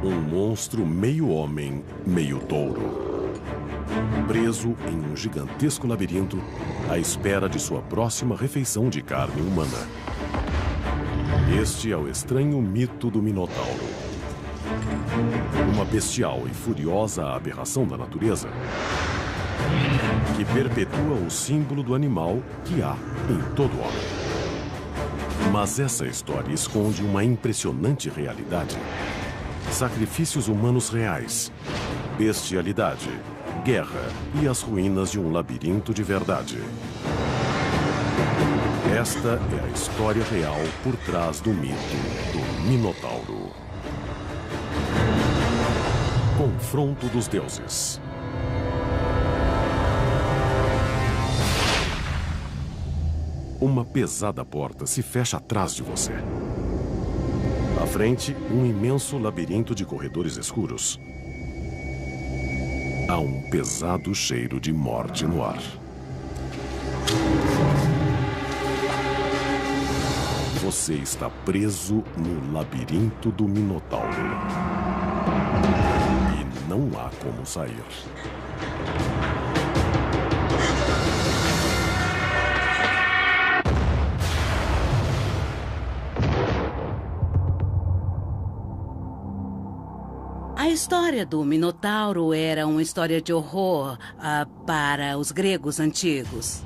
Um monstro meio homem, meio touro. Preso em um gigantesco labirinto, à espera de sua próxima refeição de carne humana. Este é o estranho mito do Minotauro. Uma bestial e furiosa aberração da natureza que perpetua o símbolo do animal que há em todo homem. Mas essa história esconde uma impressionante realidade. Sacrifícios humanos reais, bestialidade, guerra e as ruínas de um labirinto de verdade. Esta é a história real por trás do mito do Minotauro. Confronto dos deuses. Uma pesada porta se fecha atrás de você. À frente, um imenso labirinto de corredores escuros. Há um pesado cheiro de morte no ar. Você está preso no labirinto do Minotauro. E não há como sair. A história do Minotauro era uma história de horror para os gregos antigos.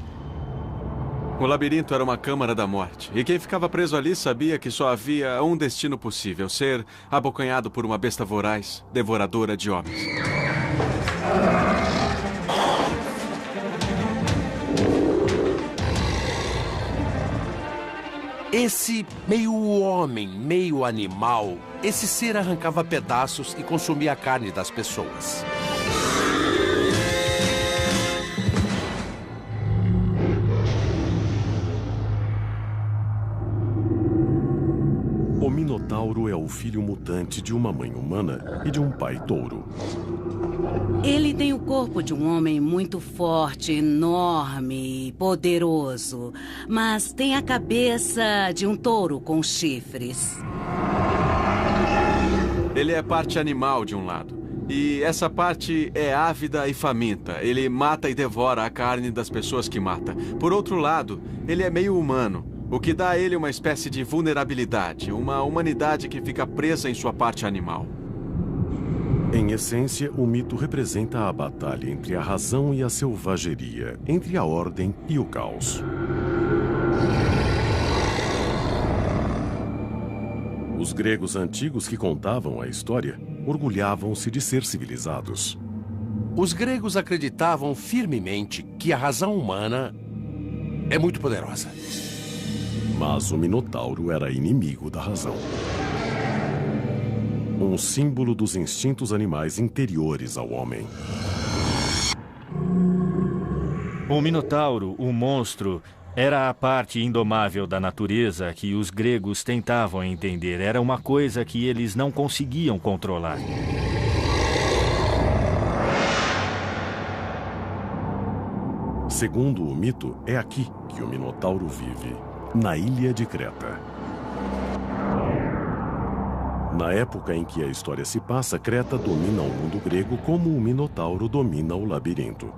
O labirinto era uma câmara da morte, e quem ficava preso ali sabia que só havia um destino possível: ser abocanhado por uma besta voraz, devoradora de homens. Esse meio homem, meio animal, esse ser arrancava pedaços e consumia a carne das pessoas. O Minotauro é o filho mutante de uma mãe humana e de um pai touro. Ele tem o corpo de um homem muito forte, enorme e poderoso, mas tem a cabeça de um touro com chifres. Ele é parte animal de um lado, e essa parte é ávida e faminta. Ele mata e devora a carne das pessoas que mata. Por outro lado, ele é meio humano, o que dá a ele uma espécie de vulnerabilidade, uma humanidade que fica presa em sua parte animal. Em essência, o mito representa a batalha entre a razão e a selvageria, entre a ordem e o caos. Os gregos antigos que contavam a história orgulhavam-se de ser civilizados. Os gregos acreditavam firmemente que a razão humana é muito poderosa. Mas o Minotauro era inimigo da razão. Um símbolo dos instintos animais interiores ao homem. O Minotauro, o monstro, era a parte indomável da natureza que os gregos tentavam entender. Era uma coisa que eles não conseguiam controlar. Segundo o mito, é aqui que o Minotauro vive, na ilha de Creta. Na época em que a história se passa, Creta domina o mundo grego como o Minotauro domina o labirinto.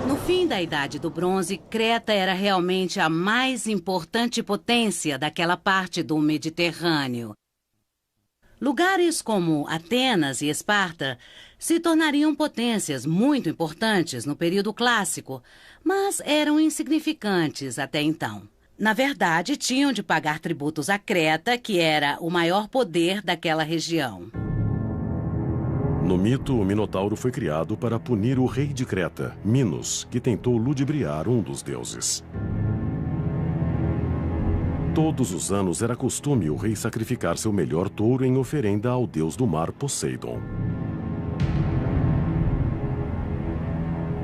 No fim da Idade do Bronze, Creta era realmente a mais importante potência daquela parte do Mediterrâneo. Lugares como Atenas e Esparta se tornariam potências muito importantes no período clássico, mas eram insignificantes até então. Na verdade, tinham de pagar tributos a Creta, que era o maior poder daquela região. No mito, o Minotauro foi criado para punir o rei de Creta, Minos, que tentou ludibriar um dos deuses. Todos os anos era costume o rei sacrificar seu melhor touro em oferenda ao deus do mar, Poseidon.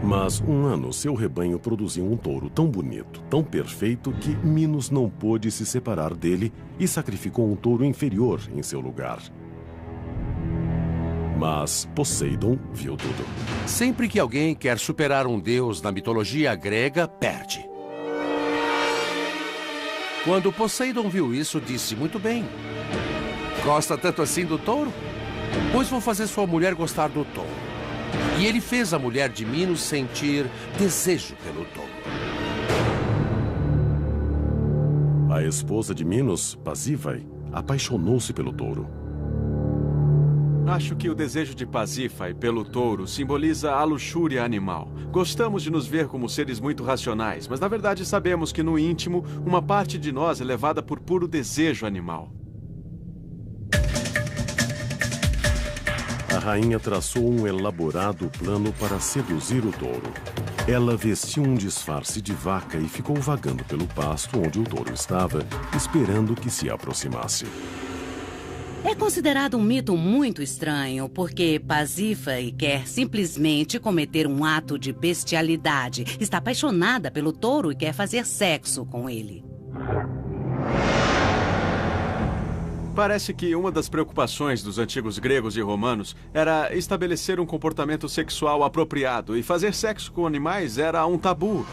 Mas um ano, seu rebanho produziu um touro tão bonito, tão perfeito, que Minos não pôde se separar dele e sacrificou um touro inferior em seu lugar. Mas Poseidon viu tudo. Sempre que alguém quer superar um deus na mitologia grega, perde. Quando Poseidon viu isso, disse: muito bem. Gosta tanto assim do touro? Pois vou fazer sua mulher gostar do touro. E ele fez a mulher de Minos sentir desejo pelo touro. A esposa de Minos, Pasífae, apaixonou-se pelo touro. Acho que o desejo de Pasífae pelo touro simboliza a luxúria animal. Gostamos de nos ver como seres muito racionais, mas na verdade sabemos que no íntimo, uma parte de nós é levada por puro desejo animal. A rainha traçou um elaborado plano para seduzir o touro. Ela vestiu um disfarce de vaca e ficou vagando pelo pasto onde o touro estava, esperando que se aproximasse. É considerado um mito muito estranho, porque Pasífae quer simplesmente cometer um ato de bestialidade. Está apaixonada pelo touro e quer fazer sexo com ele. Parece que uma das preocupações dos antigos gregos e romanos era estabelecer um comportamento sexual apropriado, e fazer sexo com animais era um tabu,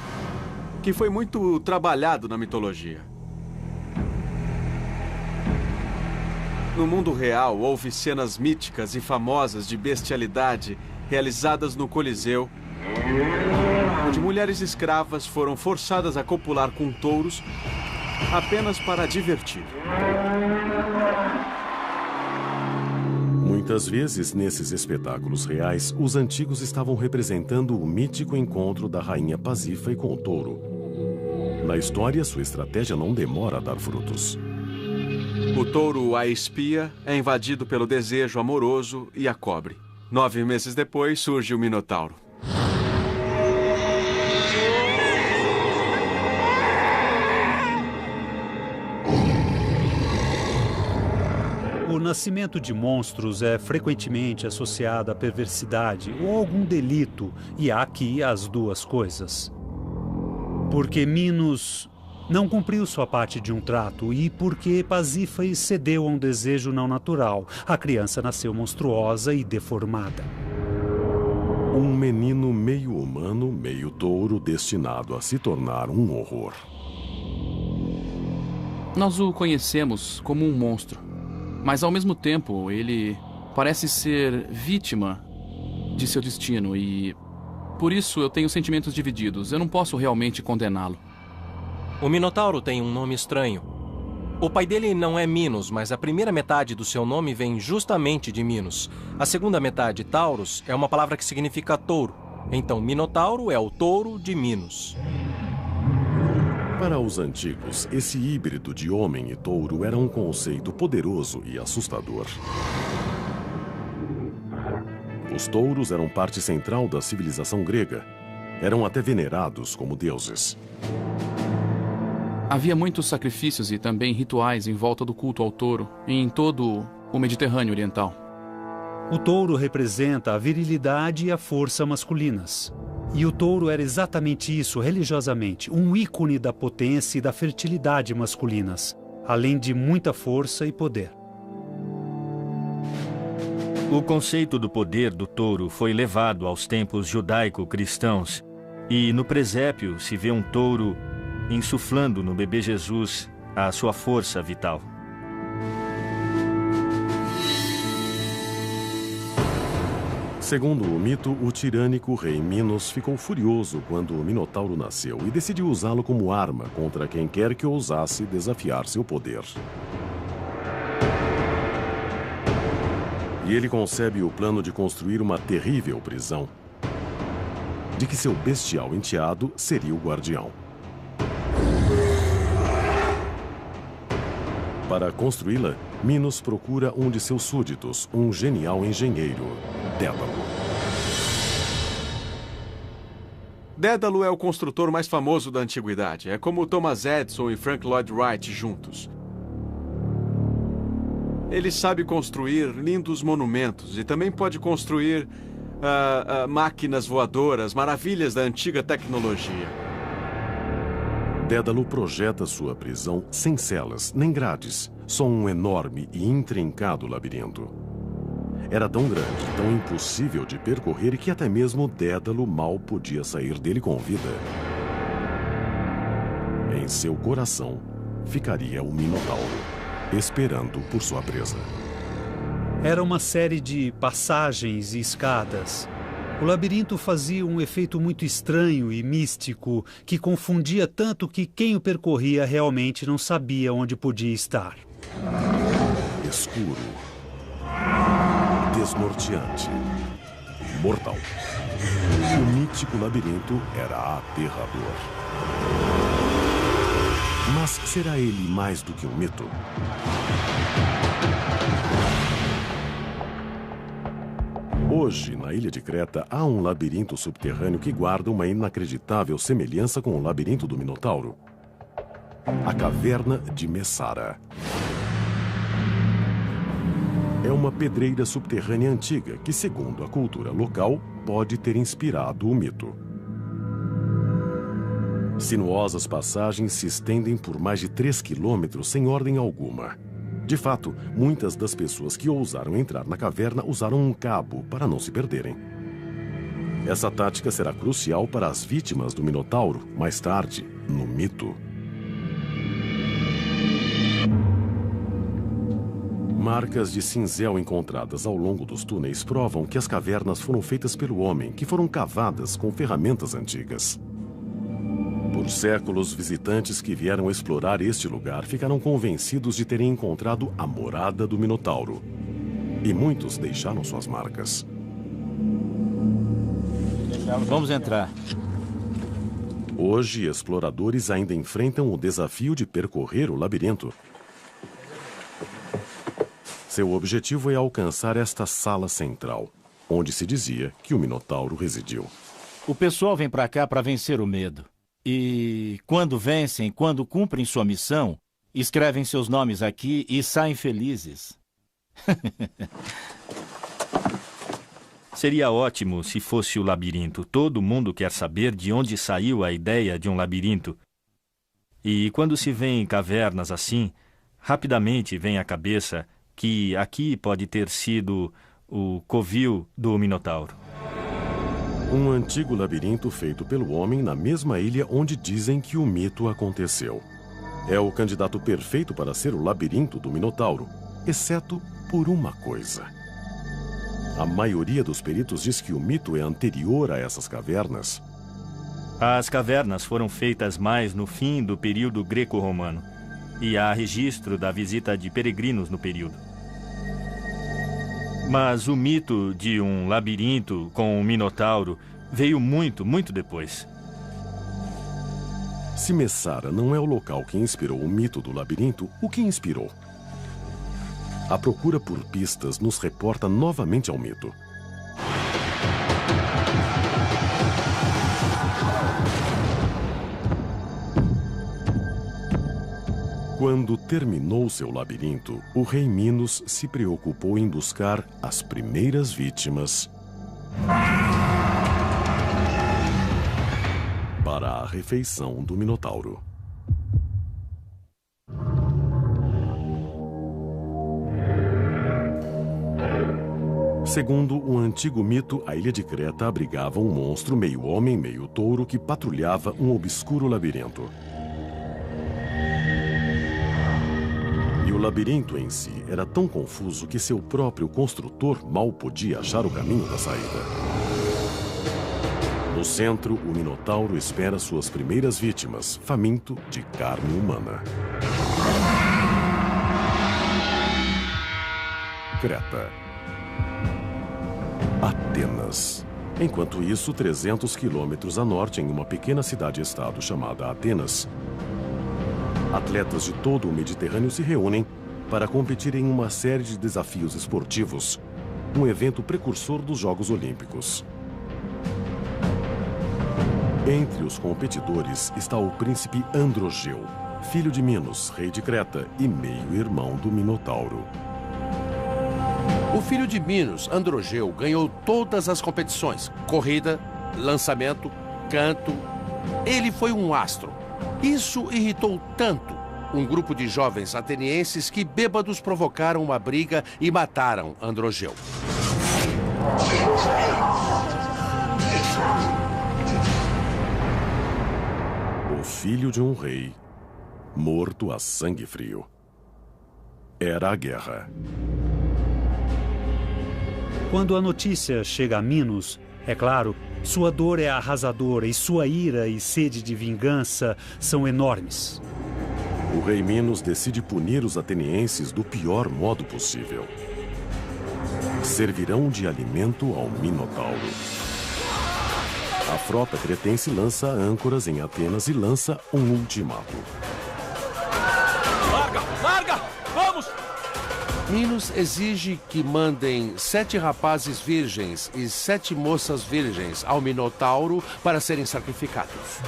que foi muito trabalhado na mitologia. No mundo real, houve cenas míticas e famosas de bestialidade realizadas no Coliseu, onde mulheres escravas foram forçadas a copular com touros apenas para divertir. Muitas vezes, nesses espetáculos reais, os antigos estavam representando o mítico encontro da rainha Pasífae com o touro. Na história, sua estratégia não demora a dar frutos. O touro a espia, é invadido pelo desejo amoroso e a cobre. 9 meses depois, surge o Minotauro. O nascimento de monstros é frequentemente associado à perversidade ou algum delito, e há aqui as duas coisas. Porque Minos não cumpriu sua parte de um trato e porque Pasífae cedeu a um desejo não natural. A criança nasceu monstruosa e deformada. Um menino meio humano, meio touro, destinado a se tornar um horror. Nós o conhecemos como um monstro, mas ao mesmo tempo ele parece ser vítima de seu destino e por isso eu tenho sentimentos divididos. Eu não posso realmente condená-lo. O Minotauro tem um nome estranho. O pai dele não é Minos, mas a primeira metade do seu nome vem justamente de Minos. A segunda metade, Taurus, é uma palavra que significa touro. Então, Minotauro é o touro de Minos. Para os antigos, esse híbrido de homem e touro era um conceito poderoso e assustador. Os touros eram parte central da civilização grega. Eram até venerados como deuses. Havia muitos sacrifícios e também rituais em volta do culto ao touro em todo o Mediterrâneo Oriental. O touro representa a virilidade e a força masculinas. E o touro era exatamente isso, religiosamente, um ícone da potência e da fertilidade masculinas, além de muita força e poder. O conceito do poder do touro foi levado aos tempos judaico-cristãos, e no presépio se vê um touro insuflando no bebê Jesus a sua força vital. Segundo o mito, o tirânico rei Minos ficou furioso quando o Minotauro nasceu e decidiu usá-lo como arma contra quem quer que ousasse desafiar seu poder. E ele concebe o plano de construir uma terrível prisão, de que seu bestial enteado seria o guardião. Para construí-la, Minos procura um de seus súditos, um genial engenheiro, Dédalo. Dédalo é o construtor mais famoso da antiguidade. É como Thomas Edison e Frank Lloyd Wright juntos. Ele sabe construir lindos monumentos e também pode construir máquinas voadoras, maravilhas da antiga tecnologia. Dédalo projeta sua prisão sem celas, nem grades, só um enorme e intrincado labirinto. Era tão grande, tão impossível de percorrer que até mesmo Dédalo mal podia sair dele com vida. Em seu coração ficaria o Minotauro, esperando por sua presa. Era uma série de passagens e escadas. O labirinto fazia um efeito muito estranho e místico que confundia tanto que quem o percorria realmente não sabia onde podia estar. Escuro. Desnorteante. Mortal. O mítico labirinto era aterrador. Mas será ele mais do que um mito? Hoje, na ilha de Creta, há um labirinto subterrâneo que guarda uma inacreditável semelhança com o labirinto do Minotauro. A Caverna de Messara. É uma pedreira subterrânea antiga que, segundo a cultura local, pode ter inspirado o mito. Sinuosas passagens se estendem por mais de 3 quilômetros sem ordem alguma. De fato, muitas das pessoas que ousaram entrar na caverna usaram um cabo para não se perderem. Essa tática será crucial para as vítimas do Minotauro, mais tarde, no mito. Marcas de cinzel encontradas ao longo dos túneis provam que as cavernas foram feitas pelo homem, que foram cavadas com ferramentas antigas. Por séculos, visitantes que vieram explorar este lugar ficaram convencidos de terem encontrado a morada do Minotauro. E muitos deixaram suas marcas. Vamos entrar. Hoje, exploradores ainda enfrentam o desafio de percorrer o labirinto. Seu objetivo é alcançar esta sala central, onde se dizia que o Minotauro residiu. O pessoal vem pra cá para vencer o medo. E quando vencem, quando cumprem sua missão, escrevem seus nomes aqui e saem felizes. Seria ótimo se fosse o labirinto. Todo mundo quer saber de onde saiu a ideia de um labirinto. E quando se vê em cavernas assim, rapidamente vem à cabeça que aqui pode ter sido o covil do Minotauro. Um antigo labirinto feito pelo homem na mesma ilha onde dizem que o mito aconteceu. É o candidato perfeito para ser o labirinto do Minotauro, exceto por uma coisa. A maioria dos peritos diz que o mito é anterior a essas cavernas. As cavernas foram feitas mais no fim do período greco-romano, e há registro da visita de peregrinos no período. Mas o mito de um labirinto com um Minotauro veio muito, muito depois. Se Messara não é o local que inspirou o mito do labirinto, o que inspirou? A procura por pistas nos reporta novamente ao mito. Quando terminou seu labirinto, o rei Minos se preocupou em buscar as primeiras vítimas para a refeição do Minotauro. Segundo um antigo mito, a ilha de Creta abrigava um monstro meio homem, meio touro que patrulhava um obscuro labirinto. E o labirinto em si era tão confuso que seu próprio construtor mal podia achar o caminho da saída. No centro, o Minotauro espera suas primeiras vítimas, faminto de carne humana. Creta. Atenas. Enquanto isso, 300 quilômetros a norte, em uma pequena cidade-estado chamada Atenas, atletas de todo o Mediterrâneo se reúnem para competir em uma série de desafios esportivos, um evento precursor dos Jogos Olímpicos. Entre os competidores está o príncipe Androgeu, filho de Minos, rei de Creta e meio-irmão do Minotauro. O filho de Minos, Androgeu, ganhou todas as competições: corrida, lançamento, canto. Ele foi um astro. Isso irritou tanto um grupo de jovens atenienses que bêbados provocaram uma briga e mataram Androgeu. O filho de um rei, morto a sangue frio. Era a guerra. Quando a notícia chega a Minos, é claro, sua dor é arrasadora e sua ira e sede de vingança são enormes. O rei Minos decide punir os atenienses do pior modo possível. Servirão de alimento ao Minotauro. A frota cretense lança âncoras em Atenas e lança um ultimato. Larga! Larga! Vamos! Minos exige que mandem 7 rapazes virgens e 7 moças virgens ao Minotauro para serem sacrificados.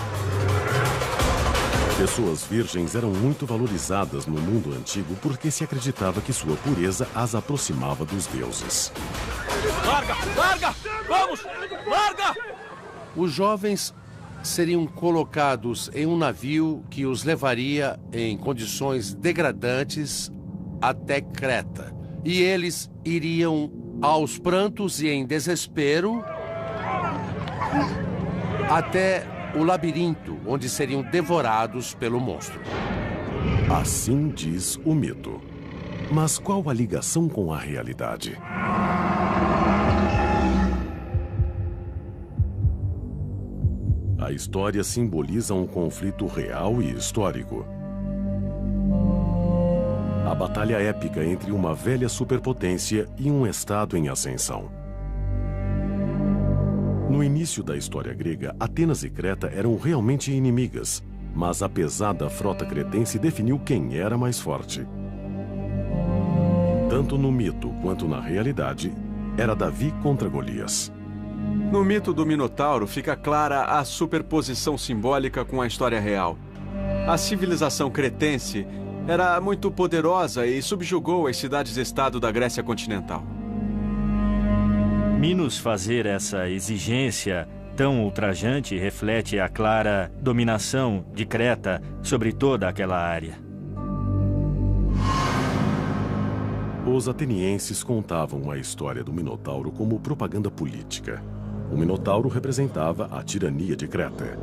Pessoas virgens eram muito valorizadas no mundo antigo porque se acreditava que sua pureza as aproximava dos deuses. Larga! Larga! Vamos! Larga! Os jovens seriam colocados em um navio que os levaria em condições degradantes até Creta. E eles iriam aos prantos e em desespero até o labirinto, onde seriam devorados pelo monstro. Assim diz o mito. Mas qual a ligação com a realidade? A história simboliza um conflito real e histórico. A batalha épica entre uma velha superpotência e um estado em ascensão. No início da história grega, Atenas e Creta eram realmente inimigas, mas a pesada frota cretense definiu quem era mais forte. Tanto no mito quanto na realidade, era Davi contra Golias. No mito do Minotauro fica clara a superposição simbólica com a história real. A civilização cretense era muito poderosa e subjugou as cidades-estado da Grécia continental. Minos fazer essa exigência tão ultrajante reflete a clara dominação de Creta sobre toda aquela área. Os atenienses contavam a história do Minotauro como propaganda política. O Minotauro representava a tirania de Creta.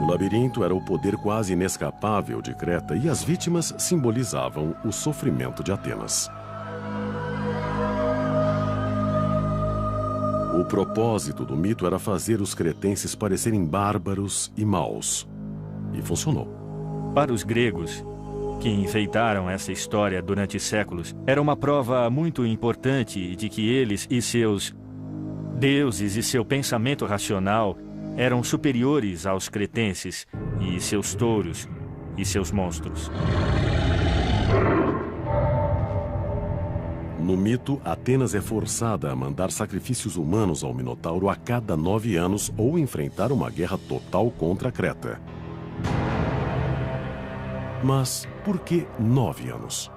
O labirinto era o poder quase inescapável de Creta e as vítimas simbolizavam o sofrimento de Atenas. O propósito do mito era fazer os cretenses parecerem bárbaros e maus. E funcionou. Para os gregos, que enfeitaram essa história durante séculos, era uma prova muito importante de que eles e seus deuses e seu pensamento racional eram superiores aos cretenses e seus touros e seus monstros. No mito, Atenas é forçada a mandar sacrifícios humanos ao Minotauro a cada 9 anos ou enfrentar uma guerra total contra Creta. Mas por que 9 anos?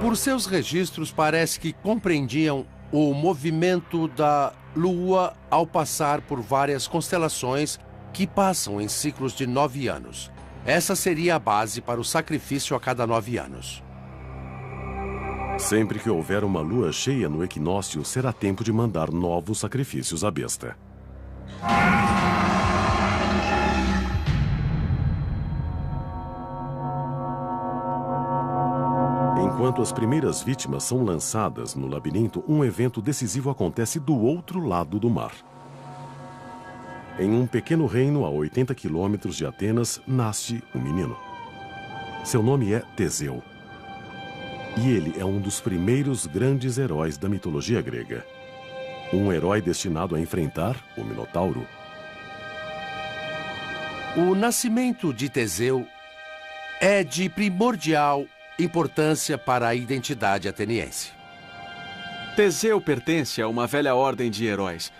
Por seus registros, parece que compreendiam o movimento da Lua ao passar por várias constelações que passam em ciclos de 9 anos. Essa seria a base para o sacrifício a cada 9 anos. Sempre que houver uma lua cheia no equinócio, será tempo de mandar novos sacrifícios à besta. Enquanto as primeiras vítimas são lançadas no labirinto, um evento decisivo acontece do outro lado do mar. Em um pequeno reino a 80 quilômetros de Atenas, nasce um menino. Seu nome é Teseu. E ele é um dos primeiros grandes heróis da mitologia grega. Um herói destinado a enfrentar o Minotauro. O nascimento de Teseu é de primordial importância para a identidade ateniense. Teseu pertence a uma velha ordem de heróis,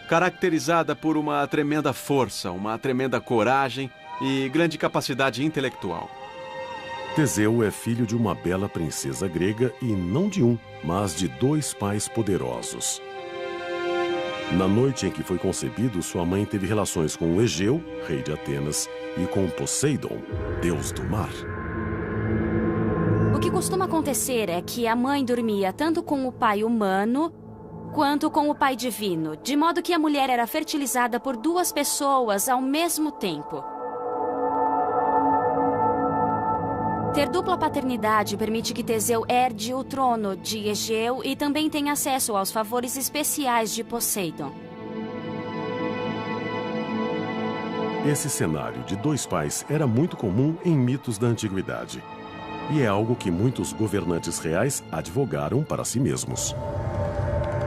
caracterizada por uma tremenda força, uma tremenda coragem e grande capacidade intelectual. Teseu é filho de uma bela princesa grega e não de um, mas de 2 pais poderosos. Na noite em que foi concebido, sua mãe teve relações com o Egeu, rei de Atenas, e com Poseidon, deus do mar. O que costuma acontecer é que a mãe dormia tanto com o pai humano quanto com o pai divino, de modo que a mulher era fertilizada por 2 pessoas ao mesmo tempo. Ter dupla paternidade permite que Teseu herde o trono de Egeu e também tenha acesso aos favores especiais de Poseidon. Esse cenário de dois pais era muito comum em mitos da antiguidade. E é algo que muitos governantes reais advogaram para si mesmos.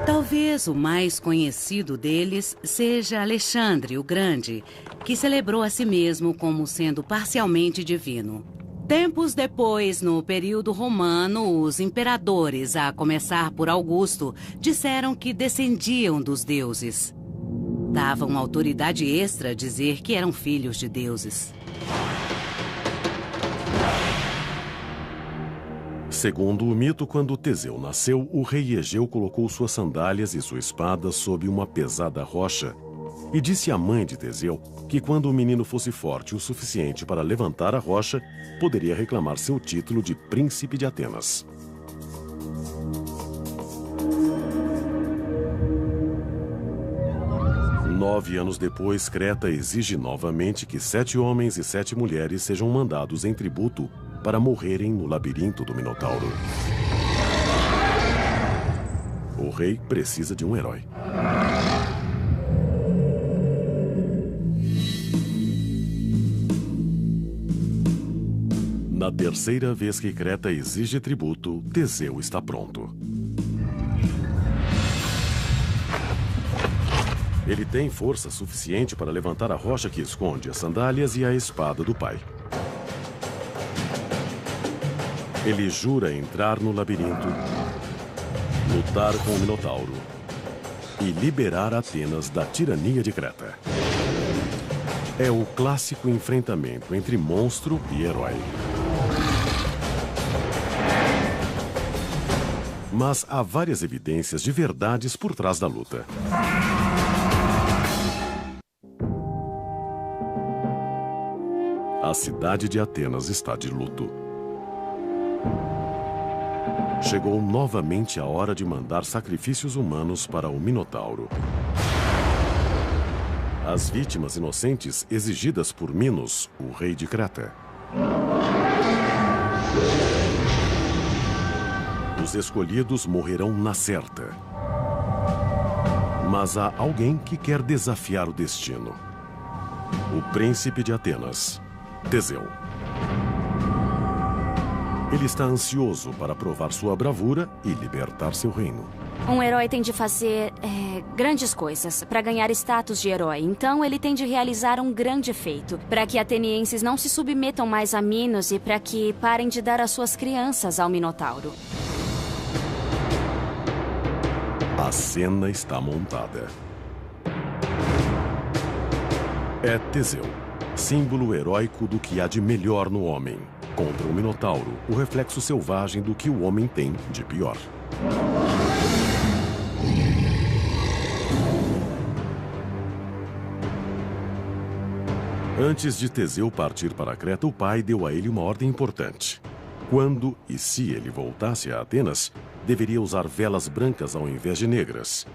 Talvez o mais conhecido deles seja Alexandre o Grande, que celebrou a si mesmo como sendo parcialmente divino. Tempos depois, no período romano, os imperadores, a começar por Augusto, disseram que descendiam dos deuses. Davam autoridade extra a dizer que eram filhos de deuses. Segundo o mito, quando Teseu nasceu, o rei Egeu colocou suas sandálias e sua espada sob uma pesada rocha e disse à mãe de Teseu que quando o menino fosse forte o suficiente para levantar a rocha, poderia reclamar seu título de príncipe de Atenas. Nove anos depois, Creta exige novamente que 7 homens e 7 mulheres sejam mandados em tributo para morrerem no labirinto do Minotauro. O rei precisa de um herói. Na terceira vez que Creta exige tributo, Teseu está pronto. Ele tem força suficiente para levantar a rocha que esconde as sandálias e a espada do pai. Ele jura entrar no labirinto, lutar com o Minotauro e liberar Atenas da tirania de Creta. É o clássico enfrentamento entre monstro e herói. Mas há várias evidências de verdades por trás da luta. A cidade de Atenas está de luto. Chegou novamente a hora de mandar sacrifícios humanos para o Minotauro. As vítimas inocentes exigidas por Minos, o rei de Creta. Os escolhidos morrerão na certa. Mas há alguém que quer desafiar o destino. O príncipe de Atenas, Teseu. Ele está ansioso para provar sua bravura e libertar seu reino. Um herói tem de fazer grandes coisas para ganhar status de herói. Então ele tem de realizar um grande feito para que atenienses não se submetam mais a Minos e para que parem de dar as suas crianças ao Minotauro. A cena está montada. É Teseu, símbolo heróico do que há de melhor no homem, contra o Minotauro, o reflexo selvagem do que o homem tem de pior. Antes de Teseu partir para Creta, o pai deu a ele uma ordem importante. Quando e se ele voltasse a Atenas, deveria usar velas brancas ao invés de negras.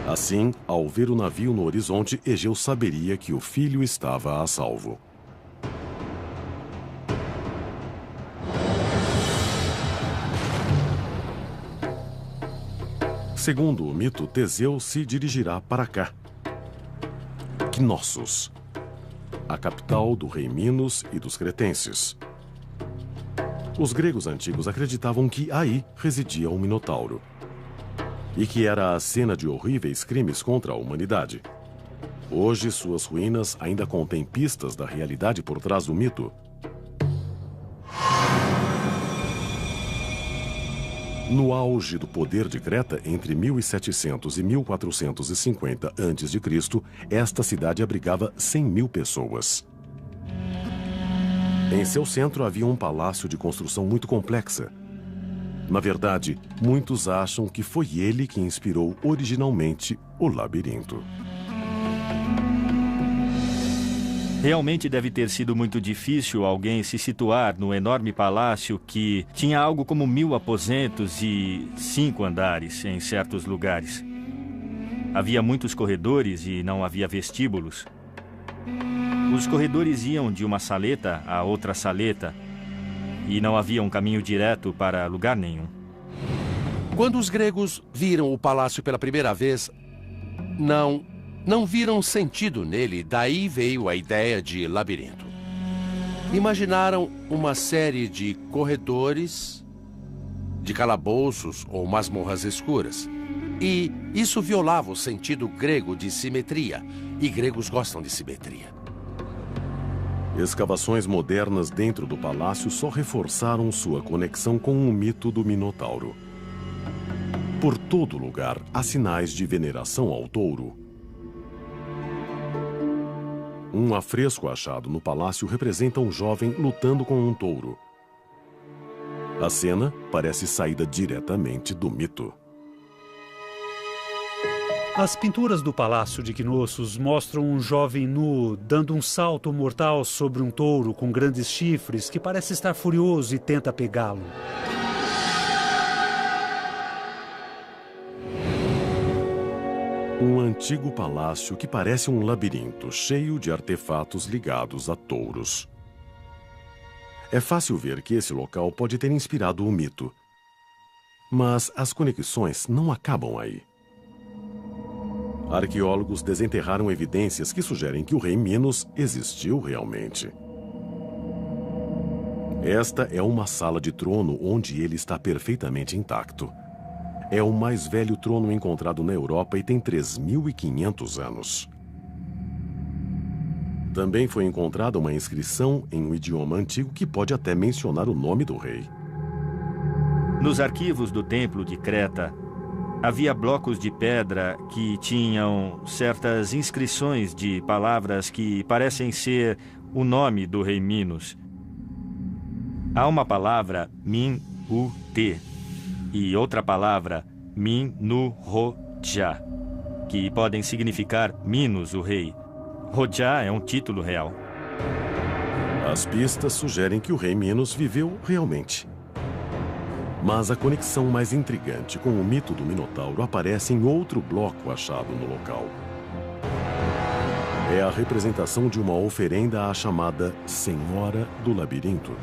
Assim, ao ver o navio no horizonte, Egeu saberia que o filho estava a salvo. Segundo o mito, Teseu se dirigirá para cá, Knossos, a capital do rei Minos e dos cretenses. Os gregos antigos acreditavam que aí residia o Minotauro e que era a cena de horríveis crimes contra a humanidade. Hoje, suas ruínas ainda contêm pistas da realidade por trás do mito. No auge do poder de Creta, entre 1700 e 1450 a.C., esta cidade abrigava 100.000 pessoas. Em seu centro havia um palácio de construção muito complexa. Na verdade, muitos acham que foi ele que inspirou originalmente o labirinto. Realmente deve ter sido muito difícil alguém se situar no enorme palácio que tinha algo como 1.000 aposentos e 5 andares em certos lugares. Havia muitos corredores e não havia vestíbulos. Os corredores iam de uma saleta a outra saleta e não havia um caminho direto para lugar nenhum. Quando os gregos viram o palácio pela primeira vez, não viram sentido nele, daí veio a ideia de labirinto. Imaginaram uma série de corredores, de calabouços ou masmorras escuras. E isso violava o sentido grego de simetria, e gregos gostam de simetria. Escavações modernas dentro do palácio só reforçaram sua conexão com o mito do Minotauro. Por todo lugar há sinais de veneração ao touro. Um afresco achado no palácio representa um jovem lutando com um touro. A cena parece saída diretamente do mito. As pinturas do Palácio de Knossos mostram um jovem nu dando um salto mortal sobre um touro com grandes chifres que parece estar furioso e tenta pegá-lo. Um antigo palácio que parece um labirinto cheio de artefatos ligados a touros. É fácil ver que esse local pode ter inspirado o mito. Mas as conexões não acabam aí. Arqueólogos desenterraram evidências que sugerem que o rei Minos existiu realmente. Esta é uma sala de trono onde ele está perfeitamente intacto. É o mais velho trono encontrado na Europa e tem 3.500 anos. Também foi encontrada uma inscrição em um idioma antigo que pode até mencionar o nome do rei. Nos arquivos do Templo de Creta, havia blocos de pedra que tinham certas inscrições de palavras que parecem ser o nome do rei Minos. Há uma palavra Min-u-te e outra palavra Min-nu-ro-ja, que podem significar Minos, o rei. Rodja é um título real. As pistas sugerem que o rei Minos viveu realmente. Mas a conexão mais intrigante com o mito do Minotauro aparece em outro bloco achado no local. É a representação de uma oferenda à chamada Senhora do Labirinto.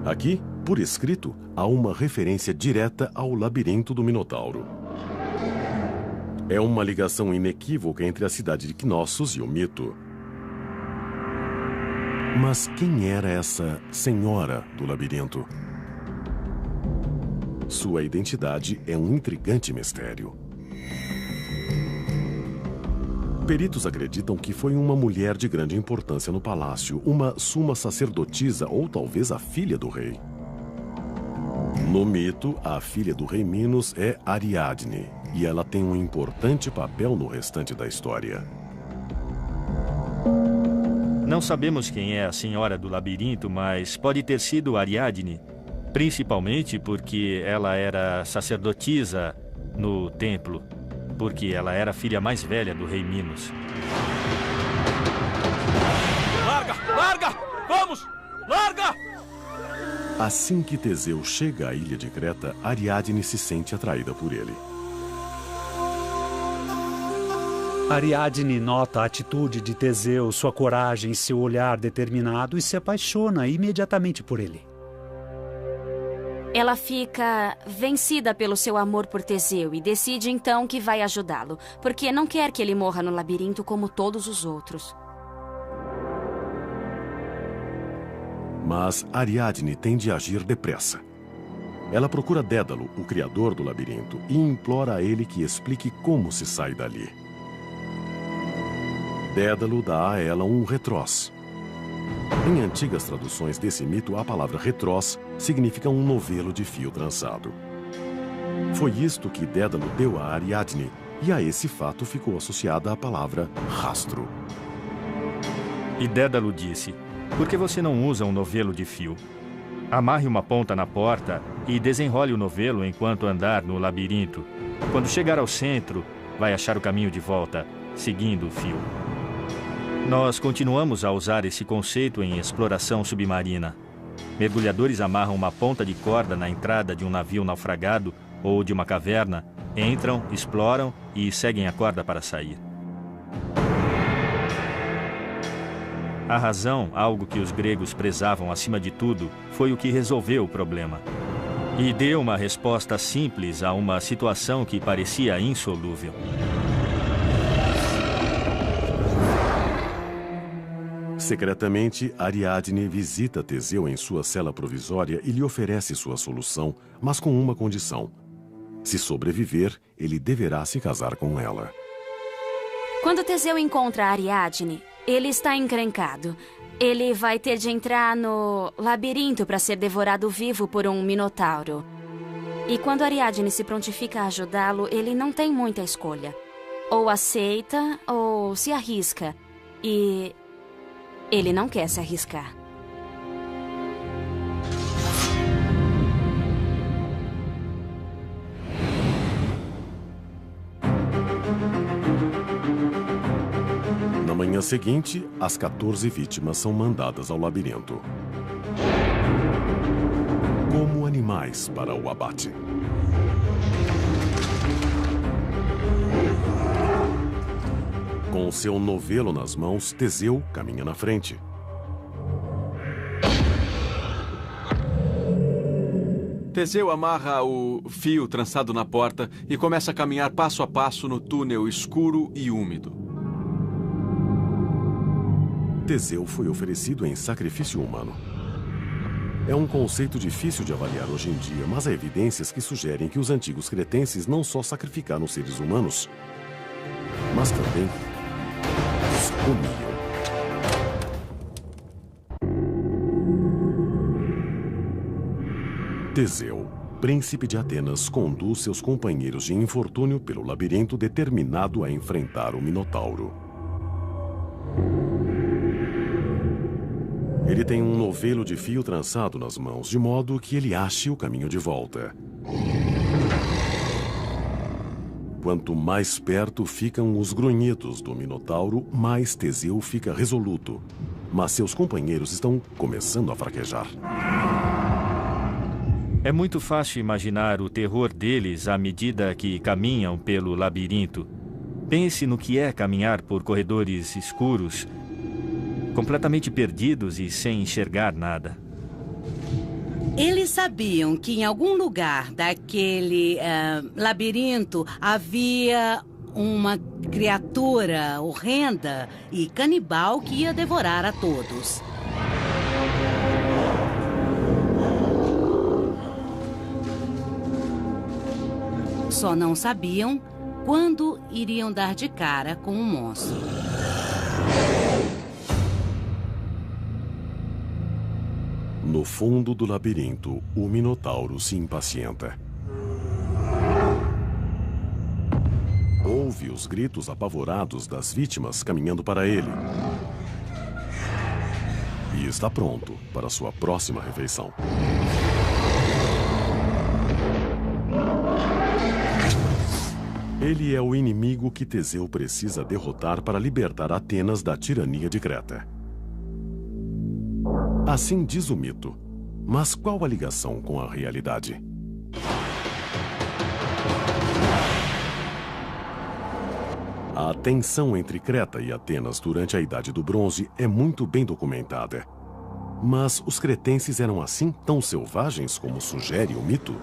Aqui, por escrito, há uma referência direta ao labirinto do Minotauro. É uma ligação inequívoca entre a cidade de Knossos e o mito. Mas quem era essa Senhora do Labirinto? Sua identidade é um intrigante mistério. Peritos acreditam que foi uma mulher de grande importância no palácio, uma suma sacerdotisa ou talvez a filha do rei. No mito, a filha do rei Minos é Ariadne, e ela tem um importante papel no restante da história. Não sabemos quem é a Senhora do Labirinto, mas pode ter sido Ariadne, principalmente porque ela era sacerdotisa no templo, porque ela era a filha mais velha do rei Minos. Larga! Larga! Vamos! Larga! Assim que Teseu chega à ilha de Creta, Ariadne se sente atraída por ele. Ariadne nota a atitude de Teseu, sua coragem, seu olhar determinado e se apaixona imediatamente por ele. Ela fica vencida pelo seu amor por Teseu e decide então que vai ajudá-lo, porque não quer que ele morra no labirinto como todos os outros. Mas Ariadne tem de agir depressa. Ela procura Dédalo, o criador do labirinto, e implora a ele que explique como se sai dali. Dédalo dá a ela um retrós. Em antigas traduções desse mito, a palavra retrós significa um novelo de fio trançado. Foi isto que Dédalo deu a Ariadne, e a esse fato ficou associada a palavra rastro. E Dédalo disse: "Por que você não usa um novelo de fio? Amarre uma ponta na porta e desenrole o novelo enquanto andar no labirinto. Quando chegar ao centro, vai achar o caminho de volta, seguindo o fio." Nós continuamos a usar esse conceito em exploração submarina. Mergulhadores amarram uma ponta de corda na entrada de um navio naufragado ou de uma caverna, entram, exploram e seguem a corda para sair. A razão, algo que os gregos prezavam acima de tudo, foi o que resolveu o problema. E deu uma resposta simples a uma situação que parecia insolúvel. Secretamente, Ariadne visita Teseu em sua cela provisória e lhe oferece sua solução, mas com uma condição. Se sobreviver, ele deverá se casar com ela. Quando Teseu encontra Ariadne, ele está encrencado. Ele vai ter de entrar no labirinto para ser devorado vivo por um minotauro. E quando Ariadne se prontifica a ajudá-lo, ele não tem muita escolha. Ou aceita ou se arrisca. E ele não quer se arriscar. Na manhã seguinte, as 14 vítimas são mandadas ao labirinto. Como animais para o abate. Com seu novelo nas mãos, Teseu caminha na frente. Teseu amarra o fio trançado na porta e começa a caminhar passo a passo no túnel escuro e úmido. Teseu foi oferecido em sacrifício humano. É um conceito difícil de avaliar hoje em dia, mas há evidências que sugerem que os antigos cretenses não só sacrificaram seres humanos, mas também os comiam. Teseu, príncipe de Atenas, conduz seus companheiros de infortúnio pelo labirinto determinado a enfrentar o Minotauro. Ele tem um novelo de fio trançado nas mãos, de modo que ele ache o caminho de volta. Quanto mais perto ficam os grunhidos do Minotauro, mais Teseu fica resoluto. Mas seus companheiros estão começando a fraquejar. É muito fácil imaginar o terror deles à medida que caminham pelo labirinto. Pense no que é caminhar por corredores escuros, completamente perdidos e sem enxergar nada. Eles sabiam que em algum lugar daquele labirinto havia uma criatura horrenda e canibal que ia devorar a todos. Só não sabiam quando iriam dar de cara com o monstro. No fundo do labirinto, o Minotauro se impacienta. Ouve os gritos apavorados das vítimas caminhando para ele. E está pronto para sua próxima refeição. Ele é o inimigo que Teseu precisa derrotar para libertar Atenas da tirania de Creta. Assim diz o mito. Mas qual a ligação com a realidade? A tensão entre Creta e Atenas durante a Idade do Bronze é muito bem documentada. Mas os cretenses eram assim tão selvagens como sugere o mito?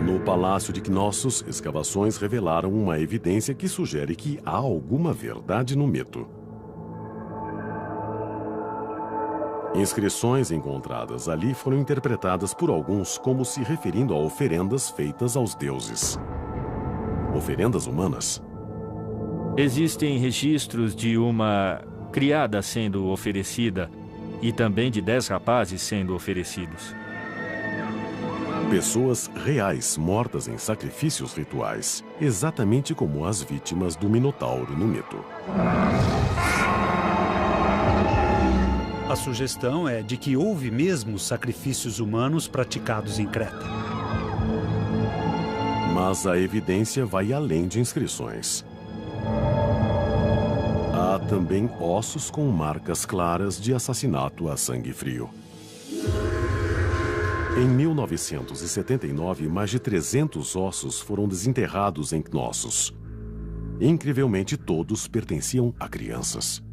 No Palácio de Cnossos, escavações revelaram uma evidência que sugere que há alguma verdade no mito. Inscrições encontradas ali foram interpretadas por alguns como se referindo a oferendas feitas aos deuses. Oferendas humanas? Existem registros de uma criada sendo oferecida e também de 10 rapazes sendo oferecidos. Pessoas reais mortas em sacrifícios rituais, exatamente como as vítimas do Minotauro no mito. A sugestão é de que houve mesmo sacrifícios humanos praticados em Creta. Mas a evidência vai além de inscrições. Há também ossos com marcas claras de assassinato a sangue frio. Em 1979, mais de 300 ossos foram desenterrados em Cnossos. Incrivelmente, todos pertenciam a crianças.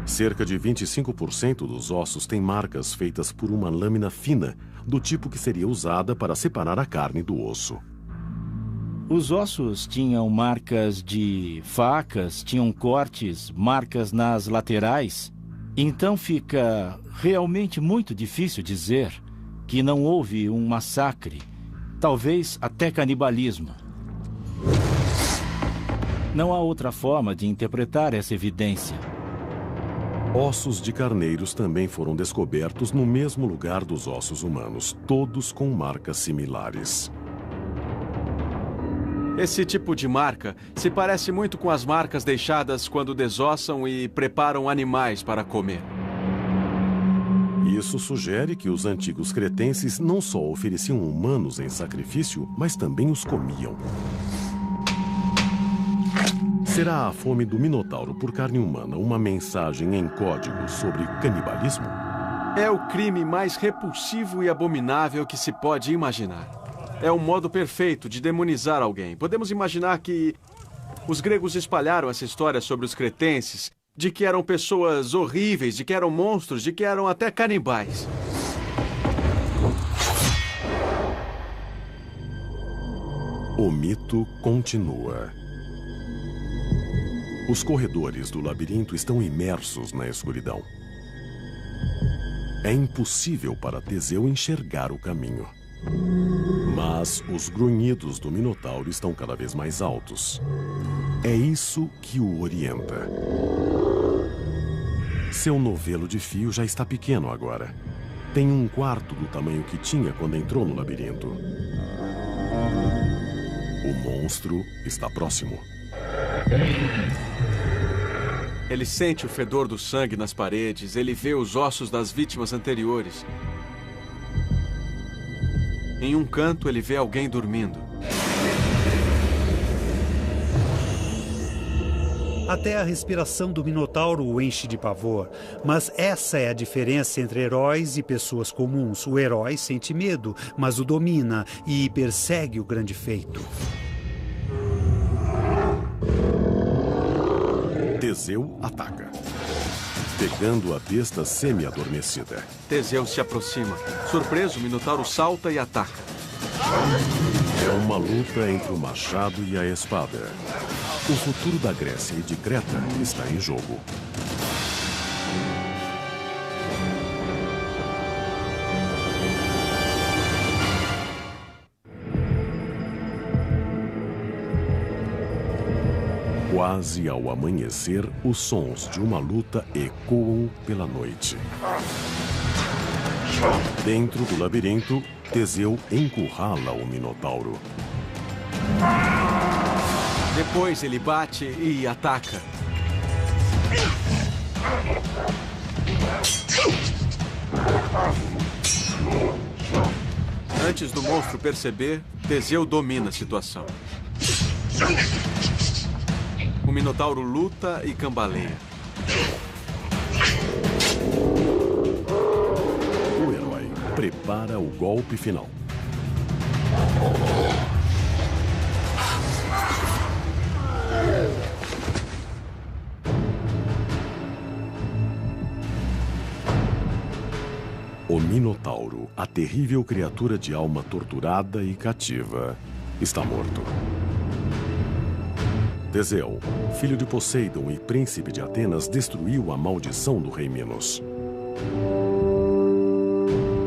Cerca de 25% dos ossos têm marcas feitas por uma lâmina fina, do tipo que seria usada para separar a carne do osso. Os ossos tinham marcas de facas, tinham cortes, marcas nas laterais. Então fica realmente muito difícil dizer que não houve um massacre, talvez até canibalismo. Não há outra forma de interpretar essa evidência. Ossos de carneiros também foram descobertos no mesmo lugar dos ossos humanos, todos com marcas similares. Esse tipo de marca se parece muito com as marcas deixadas quando desossam e preparam animais para comer. Isso sugere que os antigos cretenses não só ofereciam humanos em sacrifício, mas também os comiam. Será a fome do Minotauro por carne humana uma mensagem em código sobre canibalismo? É o crime mais repulsivo e abominável que se pode imaginar. É um modo perfeito de demonizar alguém. Podemos imaginar que os gregos espalharam essa história sobre os cretenses, de que eram pessoas horríveis, de que eram monstros, de que eram até canibais. O mito continua. Os corredores do labirinto estão imersos na escuridão. É impossível para Teseu enxergar o caminho. Mas os grunhidos do Minotauro estão cada vez mais altos. É isso que o orienta. Seu novelo de fio já está pequeno agora. Tem um quarto do tamanho que tinha quando entrou no labirinto. O monstro está próximo. Ele sente o fedor do sangue nas paredes, ele vê os ossos das vítimas anteriores. Em um canto, ele vê alguém dormindo. Até a respiração do Minotauro o enche de pavor. Mas essa é a diferença entre heróis e pessoas comuns. O herói sente medo, mas o domina e persegue o grande feito. Teseu ataca, pegando a besta semi-adormecida. Teseu se aproxima. Surpreso, o Minotauro salta e ataca. É uma luta entre o machado e a espada. O futuro da Grécia e de Creta está em jogo. Quase ao amanhecer, os sons de uma luta ecoam pela noite. Dentro do labirinto, Teseu encurrala o Minotauro. Depois ele bate e ataca. Antes do monstro perceber, Teseu domina a situação. O Minotauro luta e cambaleia. O herói prepara o golpe final. O Minotauro, a terrível criatura de alma torturada e cativa, está morto. Teseu, filho de Poseidon e príncipe de Atenas, destruiu a maldição do rei Minos.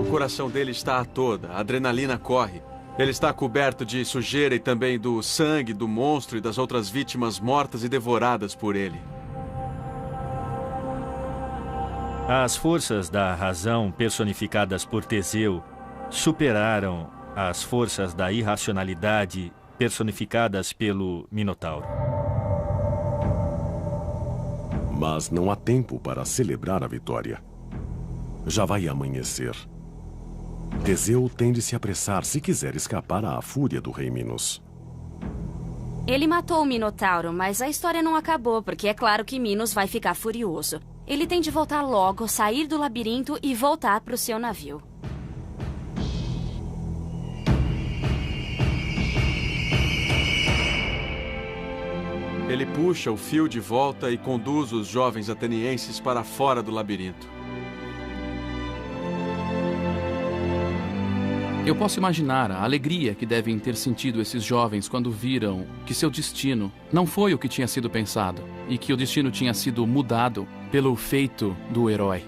O coração dele está a toda, a adrenalina corre. Ele está coberto de sujeira e também do sangue do monstro e das outras vítimas mortas e devoradas por ele. As forças da razão personificadas por Teseu superaram as forças da irracionalidade personificadas pelo Minotauro. Mas não há tempo para celebrar a vitória. Já vai amanhecer. Teseu tem de se apressar se quiser escapar à fúria do rei Minos. Ele matou o Minotauro, mas a história não acabou, porque é claro que Minos vai ficar furioso. Ele tem de voltar logo, sair do labirinto e voltar para o seu navio. Ele puxa o fio de volta e conduz os jovens atenienses para fora do labirinto. Eu posso imaginar a alegria que devem ter sentido esses jovens quando viram que seu destino não foi o que tinha sido pensado e que o destino tinha sido mudado pelo feito do herói.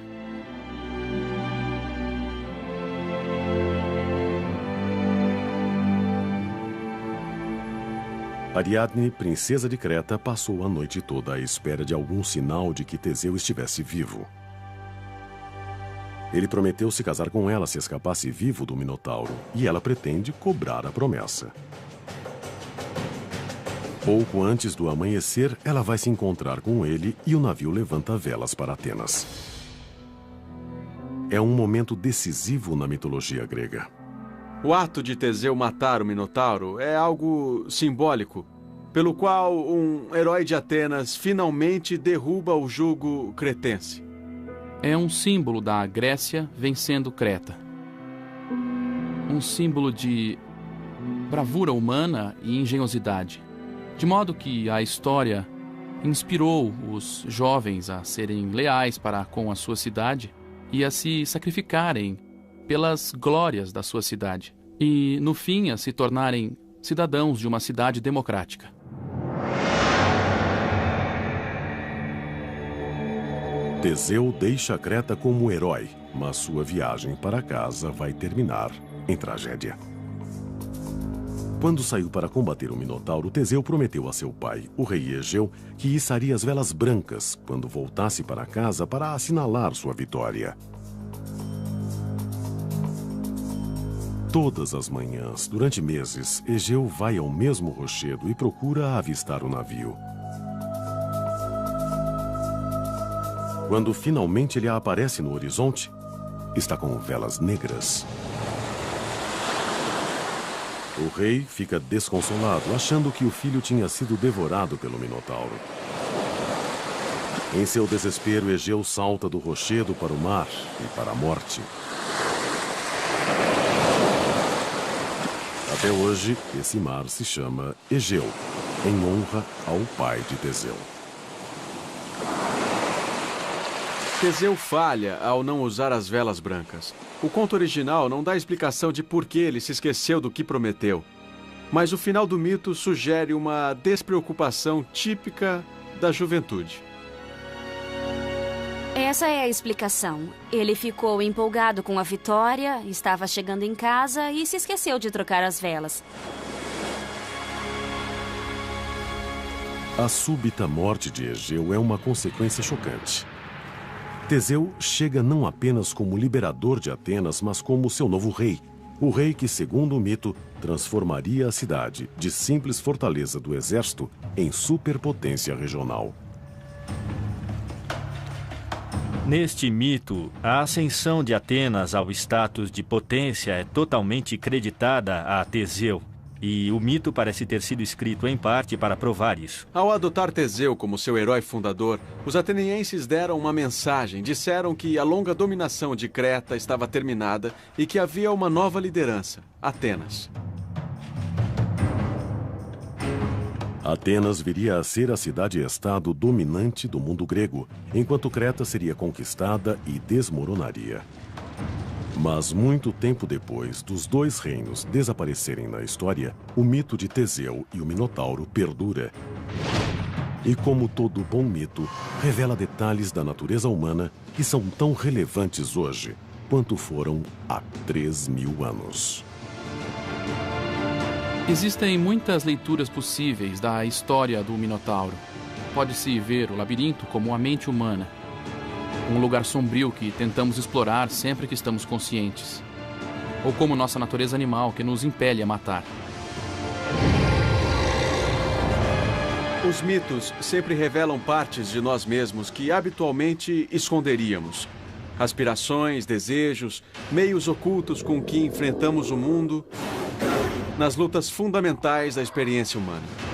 Ariadne, princesa de Creta, passou a noite toda à espera de algum sinal de que Teseu estivesse vivo. Ele prometeu se casar com ela se escapasse vivo do Minotauro, e ela pretende cobrar a promessa. Pouco antes do amanhecer, ela vai se encontrar com ele e o navio levanta velas para Atenas. É um momento decisivo na mitologia grega. O ato de Teseu matar o Minotauro é algo simbólico, pelo qual um herói de Atenas finalmente derruba o jugo cretense. É um símbolo da Grécia vencendo Creta. Um símbolo de bravura humana e engenhosidade. De modo que a história inspirou os jovens a serem leais para com a sua cidade e a se sacrificarem pelas glórias da sua cidade. E, no fim, a se tornarem cidadãos de uma cidade democrática. Teseu deixa Creta como herói, mas sua viagem para casa vai terminar em tragédia. Quando saiu para combater o Minotauro, Teseu prometeu a seu pai, o rei Egeu, que içaria as velas brancas quando voltasse para casa para assinalar sua vitória. Todas as manhãs, durante meses, Egeu vai ao mesmo rochedo e procura avistar o navio. Quando finalmente ele aparece no horizonte, está com velas negras. O rei fica desconsolado, achando que o filho tinha sido devorado pelo Minotauro. Em seu desespero, Egeu salta do rochedo para o mar e para a morte. Até hoje, esse mar se chama Egeu, em honra ao pai de Teseu. Teseu falha ao não usar as velas brancas. O conto original não dá explicação de por que ele se esqueceu do que prometeu. Mas o final do mito sugere uma despreocupação típica da juventude. Essa é a explicação. Ele ficou empolgado com a vitória, estava chegando em casa e se esqueceu de trocar as velas. A súbita morte de Egeu é uma consequência chocante. Teseu chega não apenas como liberador de Atenas, mas como seu novo rei. O rei que, segundo o mito, transformaria a cidade de simples fortaleza do exército em superpotência regional. Neste mito, a ascensão de Atenas ao status de potência é totalmente creditada a Teseu. E o mito parece ter sido escrito em parte para provar isso. Ao adotar Teseu como seu herói fundador, os atenienses deram uma mensagem. Disseram que a longa dominação de Creta estava terminada e que havia uma nova liderança, Atenas. Atenas viria a ser a cidade-estado dominante do mundo grego, enquanto Creta seria conquistada e desmoronaria. Mas muito tempo depois dos dois reinos desaparecerem na história, o mito de Teseu e o Minotauro perdura. E como todo bom mito, revela detalhes da natureza humana que são tão relevantes hoje quanto foram há 3.000 anos. Existem muitas leituras possíveis da história do Minotauro. Pode-se ver o labirinto como a mente humana. Um lugar sombrio que tentamos explorar sempre que estamos conscientes. Ou como nossa natureza animal que nos impele a matar. Os mitos sempre revelam partes de nós mesmos que habitualmente esconderíamos. Aspirações, desejos, meios ocultos com que enfrentamos o mundo nas lutas fundamentais da experiência humana.